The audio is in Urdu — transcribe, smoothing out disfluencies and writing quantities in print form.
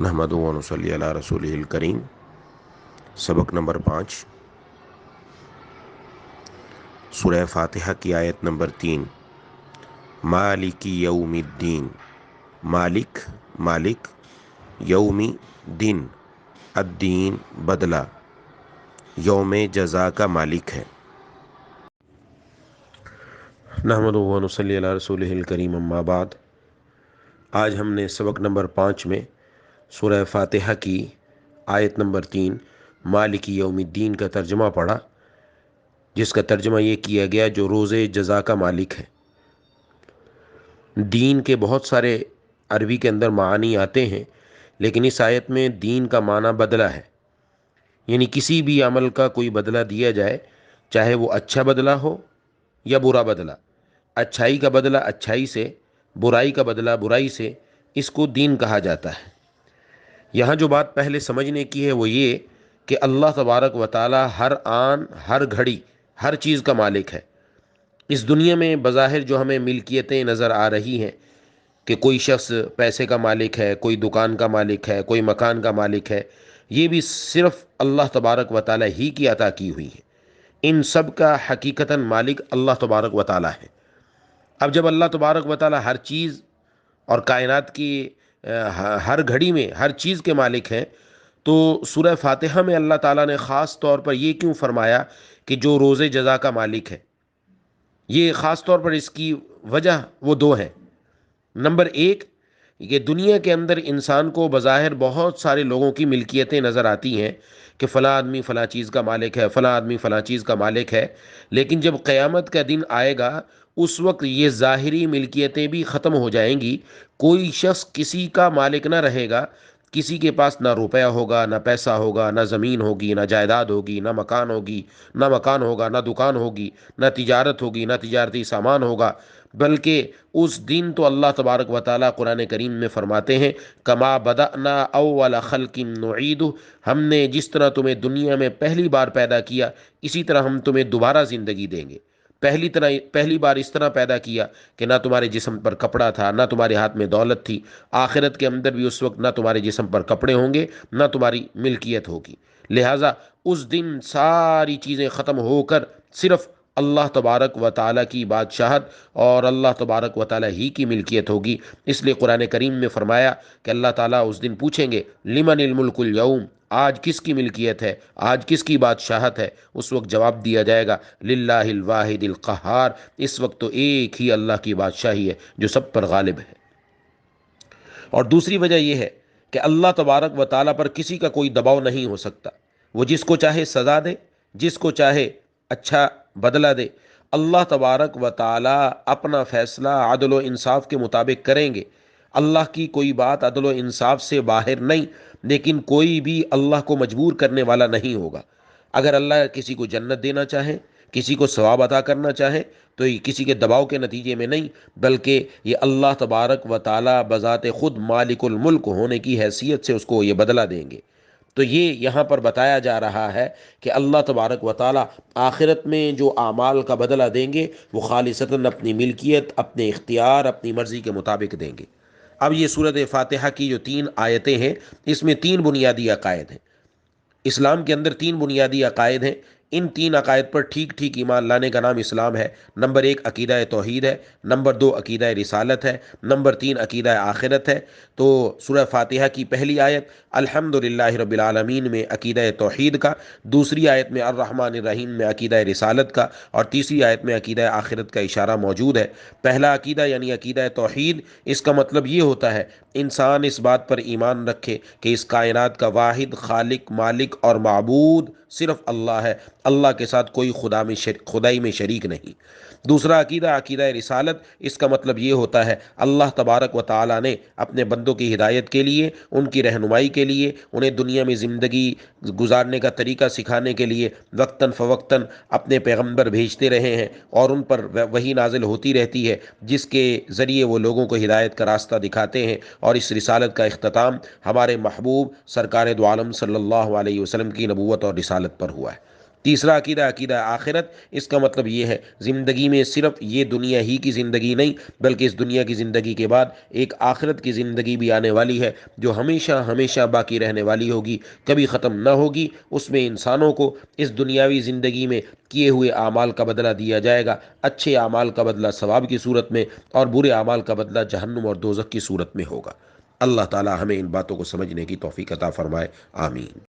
نحمدہ و نصلی علی رسولہ الکریم۔ سبق نمبر 5، سورہ فاتحہ کی آیت نمبر 3۔ مالک یوم الدین، مالک مالک، یومی دن، الدین بدلہ، یوم جزا کا مالک ہے۔ نحمدہ و نصلی علی رسولہ الکریم، اما بعد۔ آج ہم نے سبق نمبر 5 میں سورہ فاتحہ کی آیت نمبر 3 مالک یوم الدین کا ترجمہ پڑھا، جس کا ترجمہ یہ کیا گیا جو روز جزا کا مالک ہے۔ دین کے بہت سارے عربی کے اندر معانی آتے ہیں، لیکن اس آیت میں دین کا معنی بدلہ ہے، یعنی کسی بھی عمل کا کوئی بدلہ دیا جائے، چاہے وہ اچھا بدلہ ہو یا برا بدلہ، اچھائی کا بدلہ اچھائی سے، برائی کا بدلہ برائی سے، اس کو دین کہا جاتا ہے۔ یہاں جو بات پہلے سمجھنے کی ہے وہ یہ کہ اللہ تبارک و تعالی ہر آن، ہر گھڑی، ہر چیز کا مالک ہے۔ اس دنیا میں بظاہر جو ہمیں ملکیتیں نظر آ رہی ہیں کہ کوئی شخص پیسے کا مالک ہے، کوئی دکان کا مالک ہے، کوئی مکان کا مالک ہے، یہ بھی صرف اللہ تبارک و تعالی ہی کی عطا کی ہوئی ہے۔ ان سب کا حقیقتاً مالک اللہ تبارک و تعالی ہے۔ اب جب اللہ تبارک و تعالی ہر چیز اور کائنات کی ہر گھڑی میں ہر چیز کے مالک ہیں، تو سورہ فاتحہ میں اللہ تعالیٰ نے خاص طور پر یہ کیوں فرمایا کہ جو روز جزا کا مالک ہے؟ یہ خاص طور پر اس کی وجہ وہ دو ہیں۔ نمبر ایک، یہ دنیا کے اندر انسان کو بظاہر بہت سارے لوگوں کی ملکیتیں نظر آتی ہیں کہ فلاں آدمی فلاں چیز کا مالک ہے، فلاں آدمی فلاں چیز کا مالک ہے، لیکن جب قیامت کا دن آئے گا اس وقت یہ ظاہری ملکیتیں بھی ختم ہو جائیں گی، کوئی شخص کسی کا مالک نہ رہے گا، کسی کے پاس نہ روپیہ ہوگا، نہ پیسہ ہوگا، نہ زمین ہوگی، نہ جائیداد ہوگی، نہ مکان ہوگی، نہ مکان ہوگا، نہ دکان ہوگی، نہ تجارت ہوگی، نہ تجارتی سامان ہوگا، بلکہ اس دن تو اللہ تبارک و تعالیٰ قرآن کریم میں فرماتے ہیں کما بدأنا اول خلق نعید، ہم نے جس طرح تمہیں دنیا میں پہلی بار پیدا کیا اسی طرح ہم تمہیں دوبارہ زندگی دیں گے۔ پہلی بار اس طرح پیدا کیا کہ نہ تمہارے جسم پر کپڑا تھا، نہ تمہارے ہاتھ میں دولت تھی، آخرت کے اندر بھی اس وقت نہ تمہارے جسم پر کپڑے ہوں گے، نہ تمہاری ملکیت ہوگی۔ لہٰذا اس دن ساری چیزیں ختم ہو کر صرف اللہ تبارک و تعالیٰ کی بادشاہت اور اللہ تبارک و تعالیٰ ہی کی ملکیت ہوگی۔ اس لیے قرآن کریم میں فرمایا کہ اللہ تعالیٰ اس دن پوچھیں گے لمن الملک اليوم، آج کس کی ملکیت ہے، آج کس کی بادشاہت ہے؟ اس وقت جواب دیا جائے گا للہ الواحد القہار، اس وقت تو ایک ہی اللہ کی بادشاہی ہے جو سب پر غالب ہے۔ اور دوسری وجہ یہ ہے کہ اللہ تبارک و تعالیٰ پر کسی کا کوئی دباؤ نہیں ہو سکتا، وہ جس کو چاہے سزا دے، جس کو چاہے اچھا بدلہ دے۔ اللہ تبارک و تعالیٰ اپنا فیصلہ عدل و انصاف کے مطابق کریں گے۔ اللہ کی کوئی بات عدل و انصاف سے باہر نہیں، لیکن کوئی بھی اللہ کو مجبور کرنے والا نہیں ہوگا۔ اگر اللہ کسی کو جنت دینا چاہے، کسی کو ثواب عطا کرنا چاہے، تو یہ کسی کے دباؤ کے نتیجے میں نہیں، بلکہ یہ اللہ تبارک و تعالیٰ بذات خود مالک الملک ہونے کی حیثیت سے اس کو یہ بدلہ دیں گے۔ تو یہ یہاں پر بتایا جا رہا ہے کہ اللہ تبارک و تعالیٰ آخرت میں جو اعمال کا بدلہ دیں گے وہ خالصتاً اپنی ملکیت، اپنے اختیار، اپنی مرضی کے مطابق دیں گے۔ اب یہ سورۃ فاتحہ کی جو 3 آیتیں ہیں، اس میں 3 بنیادی عقائد ہیں۔ اسلام کے اندر 3 بنیادی عقائد ہیں۔ ان 3 عقائد پر ٹھیک ٹھیک ایمان لانے کا نام اسلام ہے۔ نمبر 1 عقیدہ توحید ہے، نمبر 2 عقیدہ رسالت ہے، نمبر 3 عقیدہ آخرت ہے۔ تو سورہ فاتحہ کی پہلی آیت الحمدللہ رب العالمین میں عقیدہ توحید کا، دوسری آیت میں الرحمن الرحیم میں عقیدہ رسالت کا، اور تیسری آیت میں عقیدہ آخرت کا اشارہ موجود ہے۔ پہلا عقیدہ یعنی عقیدہ توحید، اس کا مطلب یہ ہوتا ہے انسان اس بات پر ایمان رکھے کہ اس کائنات کا واحد خالق، مالک اور معبود صرف اللہ ہے، اللہ کے ساتھ کوئی خدائی میں شریک نہیں۔ دوسرا عقیدہ عقیدہ رسالت، اس کا مطلب یہ ہوتا ہے اللہ تبارک و تعالیٰ نے اپنے بندوں کی ہدایت کے لیے، ان کی رہنمائی کے لیے، انہیں دنیا میں زندگی گزارنے کا طریقہ سکھانے کے لیے وقتاً فوقتاً اپنے پیغمبر بھیجتے رہے ہیں، اور ان پر وحی نازل ہوتی رہتی ہے جس کے ذریعے وہ لوگوں کو ہدایت کا راستہ دکھاتے ہیں۔ اور اس رسالت کا اختتام ہمارے محبوب سرکار دو عالم صلی اللہ علیہ وسلم کی نبوت اور رسالت پر ہوا ہے۔ تیسرا عقیدہ عقیدہ آخرت، اس کا مطلب یہ ہے زندگی میں صرف یہ دنیا ہی کی زندگی نہیں، بلکہ اس دنیا کی زندگی کے بعد ایک آخرت کی زندگی بھی آنے والی ہے جو ہمیشہ ہمیشہ باقی رہنے والی ہوگی، کبھی ختم نہ ہوگی۔ اس میں انسانوں کو اس دنیاوی زندگی میں کیے ہوئے اعمال کا بدلہ دیا جائے گا، اچھے اعمال کا بدلہ ثواب کی صورت میں، اور برے اعمال کا بدلہ جہنم اور دوزخ کی صورت میں ہوگا۔ اللہ تعالی ہمیں ان باتوں کو سمجھنے کی توفیق عطا فرمائے، آمین۔